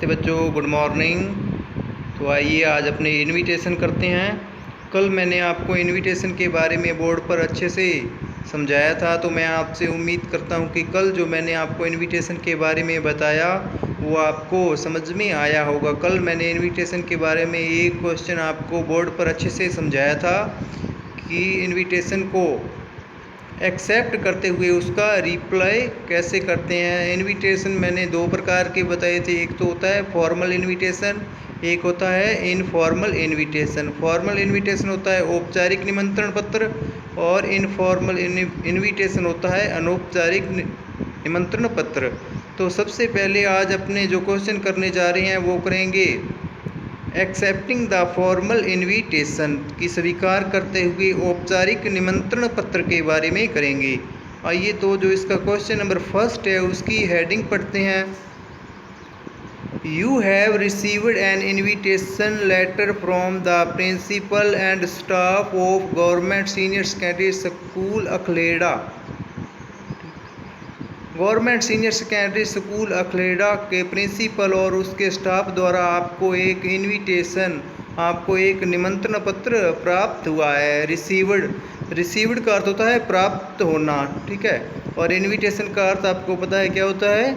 नमस्ते बच्चों, good morning. तो आइए आज अपने इनविटेशन करते हैं। कल मैंने आपको इनविटेशन के बारे में बोर्ड पर अच्छे से समझाया था, तो मैं आपसे उम्मीद करता हूं कि कल जो मैंने आपको इनविटेशन के बारे में बताया वो आपको समझ में आया होगा। कल मैंने इनविटेशन के बारे में एक क्वेश्चन आपको बोर्ड पर अच्छे से समझाया था कि इनविटेशन को एक्सेप्ट करते हुए उसका रिप्लाई कैसे करते हैं। इनविटेशन मैंने दो प्रकार के बताए थे, एक तो होता है फॉर्मल इनविटेशन, एक होता है इनफॉर्मल इनविटेशन। फॉर्मल इनविटेशन होता है औपचारिक निमंत्रण पत्र और इनफॉर्मल इनविटेशन होता है अनौपचारिक निमंत्रण पत्र। तो सबसे पहले आज अपने जो क्वेश्चन करने जा रहे हैं वो करेंगे एक्सेप्टिंग द फॉर्मल इनविटेशन की स्वीकार करते हुए औपचारिक निमंत्रण पत्र के बारे में करेंगे। आइए तो जो इसका क्वेश्चन नंबर फर्स्ट है उसकी हेडिंग पढ़ते हैं। You have received an invitation letter from the principal and staff of government senior secondary school Akhleda. Government senior secondary school Akhleda के प्रिंसिपल और उसके स्टाफ द्वारा आपको एक निमंत्रण पत्र प्राप्त हुआ है। रिसीव्ड का अर्थ होता है प्राप्त होना, ठीक है, और इनविटेशन का अर्थ आपको पता है क्या होता है,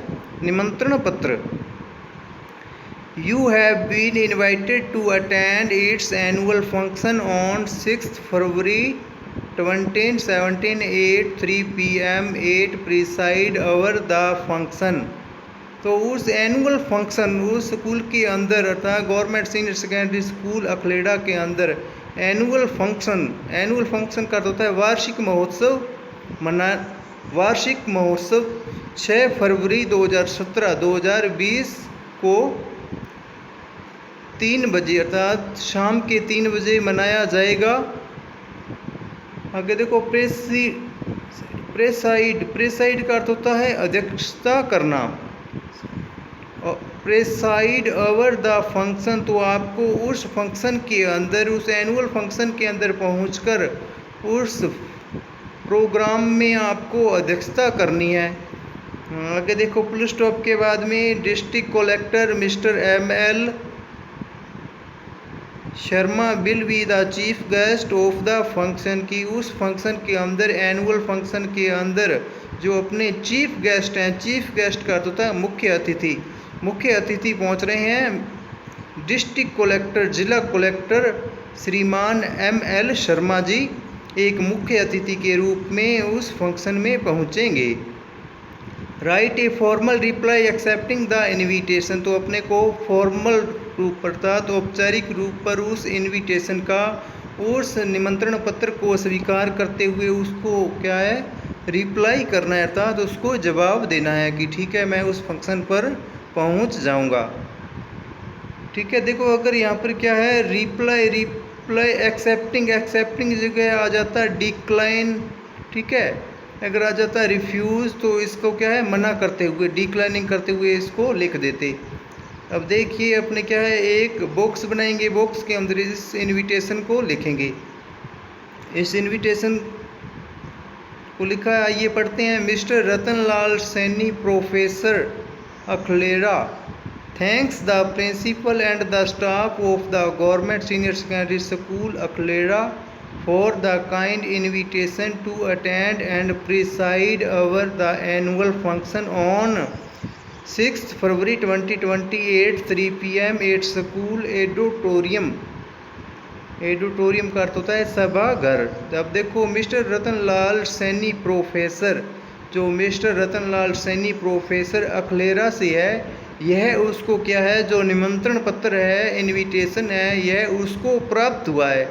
निमंत्रण पत्र। You have been invited to attend its annual function on 6 February 2017 at 3 PM at preside over the function. तो उस एनुअल फंक्शन, उस स्कूल के अंदर अर्थात government senior secondary school Akhleda के अंदर एनुअल फंक्शन का होता है वार्षिक महोत्सव 6 फरवरी 2020 को 3 बजे अर्थात शाम के 3 बजे मनाया जाएगा। आगे देखो, प्रेसाइड का अर्थ होता है अध्यक्षता करना। प्रेसाइड ओवर द फंक्शन, तो आपको उस फंक्शन के अंदर, उस एनुअल फंक्शन के अंदर पहुंचकर उस प्रोग्राम में आपको अध्यक्षता करनी है। आगे देखो, फुल स्टॉप के बाद में district collector mister ML Sharma will be the chief guest of the function की उस फंक्शन के अंदर, एनुअल फंक्शन के अंदर जो अपने चीफ गेस्ट हैं, चीफ गेस्ट का अर्थ होता है मुख्य अतिथि पहुंच रहे हैं। डिस्ट्रिक्ट कलेक्टर, जिला कलेक्टर श्रीमान ML शर्मा जी एक मुख्य अतिथि के रूप में उस फंक्शन में पहुंचेंगे। Right a formal reply accepting the invitation, तो अपने को फॉर्मल रूप अर्थात औपचारिक रूप पर उस इनविटेशन का, उस निमंत्रण पत्र को स्वीकार करते हुए उसको क्या है, रिप्लाई करना है अर्थात उसको जवाब देना है कि ठीक है मैं उस फंक्शन पर पहुंच जाऊंगा। ठीक है, देखो अगर यहाँ पर क्या है, रिप्लाई एक्सेप्टिंग जगह आ जाता है डिक्लाइन, ठीक है, अगर आ जाता है रिफ्यूज़ तो इसको क्या है, मना करते हुए, डिक्लाइनिंग करते हुए इसको लिख देते। अब देखिए अपने क्या है, एक बॉक्स बनाएंगे, बॉक्स के अंदर इस इनविटेशन को लिखेंगे। इस इनविटेशन को लिखा है, आइए पढ़ते हैं। Mister Ratanlal Saini professor Akhleda thanks the principal and the staff of the government senior secondary school Akhleda for the kind invitation to attend and preside over the annual function on 6th February 2020 at 3 PM at school auditorium का अर्थ होता है सभाघर। अब देखो, mister Ratanlal Saini professor, जो mister Ratanlal Saini professor अखलेड़ा से है, यह उसको क्या है, जो निमंत्रण पत्र है, इनविटेशन है, यह उसको प्राप्त हुआ है।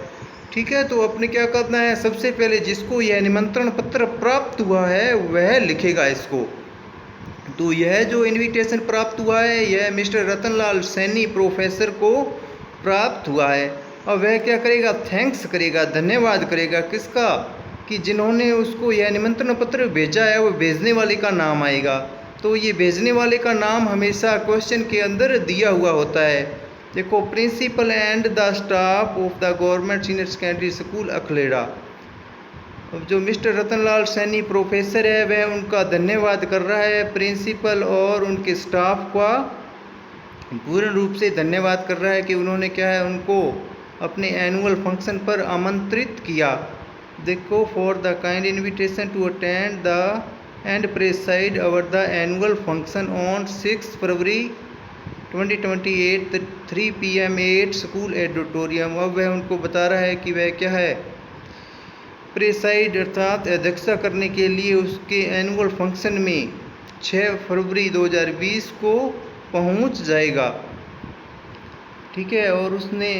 ठीक है, तो अपने क्या करना है, सबसे पहले जिसको यह निमंत्रण पत्र प्राप्त हुआ है वह लिखेगा इसको। तो यह जो इनविटेशन प्राप्त हुआ है यह मिस्टर रतनलाल सैनी प्रोफेसर को प्राप्त हुआ है। और वह क्या करेगा, थैंक्स करेगा, धन्यवाद करेगा, किसका, कि जिन्होंने उसको यह निमंत्रण पत्र भेजा है वो भेजने वाले का नाम आएगा। तो ये भेजने वाले का नाम हमेशा क्वेश्चन के अंदर दिया हुआ होता है। देखो, principal and the staff of the government senior secondary school Akhleda. अब जो मिस्टर रतनलाल सैनी प्रोफेसर है वह उनका धन्यवाद कर रहा है, प्रिंसिपल और उनके स्टाफ का पूर्ण रूप से धन्यवाद कर रहा है कि उन्होंने क्या है उनको अपने एनुअल फंक्शन पर आमंत्रित किया। देखो, for the kind invitation to attend the and preside over the annual function on 6 February 2028 3 PM at school auditorium. अब वह उनको बता रहा है कि वह क्या है प्रेसाइड अर्थात अध्यक्षता करने के लिए उसके एनुअल फंक्शन में 6 फरवरी 2020 को पहुंच जाएगा। ठीक है, और उसने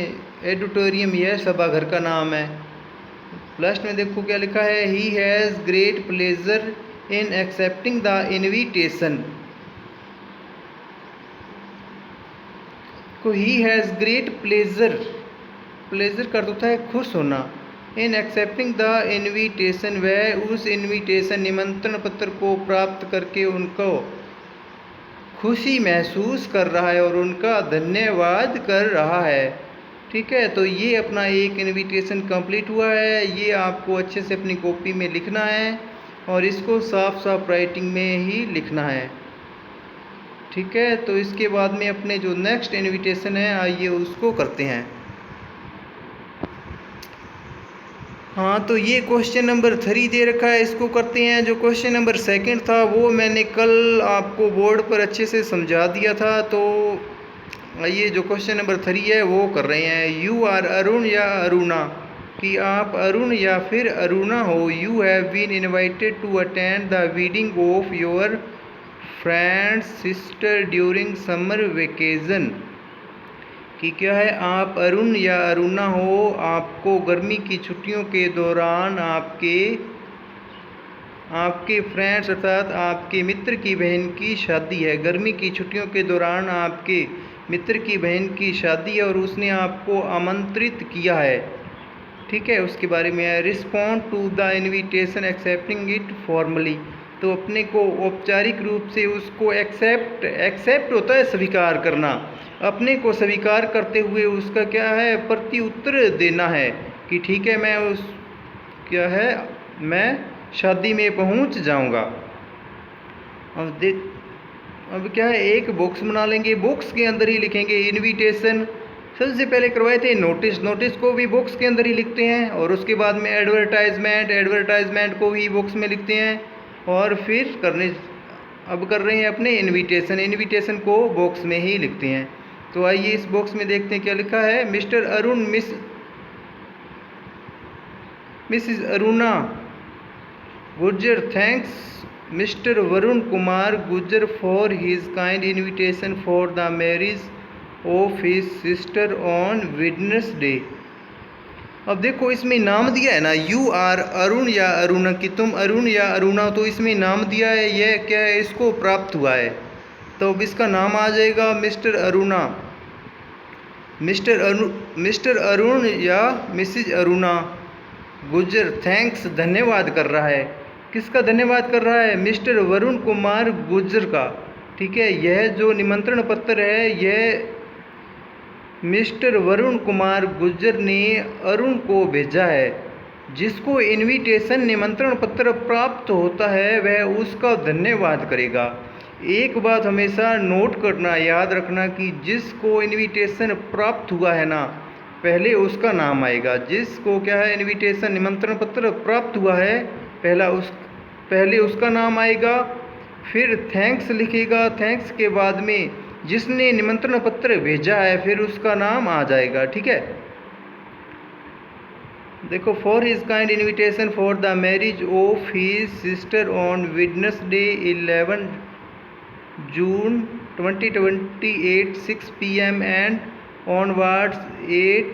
एडिटोरियम यह सभाघर का नाम है। लास्ट में देखो क्या लिखा है, he has great pleasure in accepting the invitation. को he has great pleasure, pleasure का होता है खुश होना। इन एक्सेप्टिंग द इनविटेशन, वह उस इनविटेशन निमंत्रण पत्र को प्राप्त करके उनको खुशी महसूस कर रहा है और उनका धन्यवाद कर रहा है। ठीक है, तो ये अपना एक इनविटेशन कंप्लीट हुआ है। ये आपको अच्छे से अपनी कॉपी में लिखना है और इसको साफ साफ राइटिंग में ही लिखना है। ठीक है, तो इसके बाद में अपने जो नेक्स्ट इनविटेशन है आइए उसको करते हैं। हाँ, तो ये क्वेश्चन नंबर 3 दे रखा है, इसको करते हैं। जो क्वेश्चन नंबर 2 था वो मैंने कल आपको बोर्ड पर अच्छे से समझा दिया था, तो ये जो क्वेश्चन नंबर 3 है वो कर रहे हैं। यू आर अरुण या अरुणा, कि आप अरुण या फिर अरुणा हो। You have been invited to attend the wedding of your friend's sister during summer vacation, कि क्या है आप अरुण या अरुणा हो, आपको गर्मी की छुट्टियों के दौरान आपके फ्रेंड्स अर्थात आपके मित्र की बहन की शादी है। गर्मी की छुट्टियों के दौरान आपके मित्र की बहन की शादी है और उसने आपको आमंत्रित किया है। ठीक है, उसके बारे में है। Respond to the invitation accepting it formally, तो अपने को औपचारिक रूप से उसको एक्सेप्ट होता है स्वीकार करना, अपने को स्वीकार करते हुए उसका क्या है प्रति उत्तर देना है कि ठीक है मैं शादी में पहुंच जाऊंगा। अब क्या है एक बॉक्स बना लेंगे, बॉक्स के अंदर ही लिखेंगे इनविटेशन। सबसे पहले करवाए थे नोटिस को भी बॉक्स के अंदर ही लिखते हैं, और उसके बाद में एडवर्टाइजमेंट को भी बॉक्स में लिखते हैं, और फिर अब कर रहे हैं अपने इनविटेशन को बॉक्स में ही लिखते हैं। तो आइए इस बॉक्स में देखते हैं क्या लिखा है। Mister Arun Mrs Aruna Gurjar thanks mister Varun Kumar Gurjar for his kind invitation for the marriage of his sister on Wednesday. अब देखो इसमें नाम दिया है ना, यू आर अरुण या अरुणा, कि तुम अरुण या अरुणा, तो इसमें नाम दिया है, यह क्या है इसको प्राप्त हुआ है, तो अब इसका नाम आ जाएगा मिस्टर अरुणा। मिस्टर अरुण या मिसिज अरुणा गुर्जर थैंक्स धन्यवाद कर रहा है। किसका धन्यवाद कर रहा है? मिस्टर वरुण कुमार गुर्जर का। ठीक है, यह जो निमंत्रण पत्र है यह मिस्टर वरुण कुमार गुर्जर ने अरुण को भेजा है। जिसको इनविटेशन निमंत्रण पत्र प्राप्त होता है वह उसका धन्यवाद करेगा। एक बात हमेशा नोट करना, याद रखना कि जिसको इनविटेशन प्राप्त हुआ है ना, पहले उसका नाम आएगा। जिसको क्या है इनविटेशन निमंत्रण पत्र प्राप्त हुआ है पहले उसका नाम आएगा, फिर थैंक्स लिखेगा, थैंक्स के बाद में जिसने निमंत्रण पत्र भेजा है फिर उसका नाम आ जाएगा। ठीक है, देखो, for his kind invitation for the marriage of his sister on Wednesday 11 June 2028 6 PM and onwards 8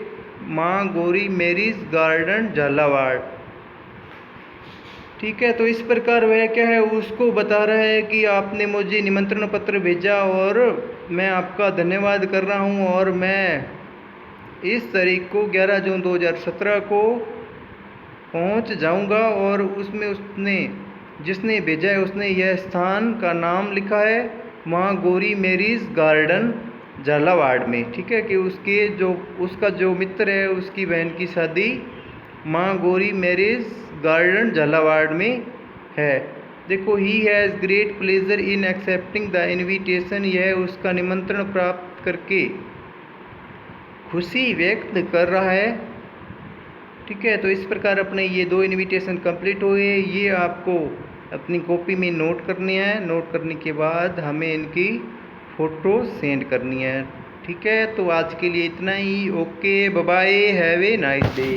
माँ गौरी मैरिज गार्डन झालावाड़। ठीक है, तो इस प्रकार वह क्या है उसको बता रहा है कि आपने मुझे निमंत्रण पत्र भेजा और मैं आपका धन्यवाद कर रहा हूं, और मैं इस तारीख को 11 जून 2017 को पहुंच जाऊंगा। और उसमें जिसने भेजा है उसने यह स्थान का नाम लिखा है माँ गौरी मैरिज गार्डन झालावाड़ में। ठीक है, कि उसका जो मित्र है उसकी बहन की शादी माँ गौरी मैरिज गार्डन झालावाड़ में है। देखो, ही has great pleasure in accepting the invitation, यह उसका निमंत्रण प्राप्त करके खुशी व्यक्त कर रहा है। ठीक है, तो इस प्रकार अपने ये 2 इनविटेशन कंप्लीट हुए। ये आपको अपनी कॉपी में नोट करने हैं। नोट करने के बाद हमें इनकी फ़ोटो सेंड करनी है। ठीक है, तो आज के लिए इतना ही। Okay, bye bye, have a nice day.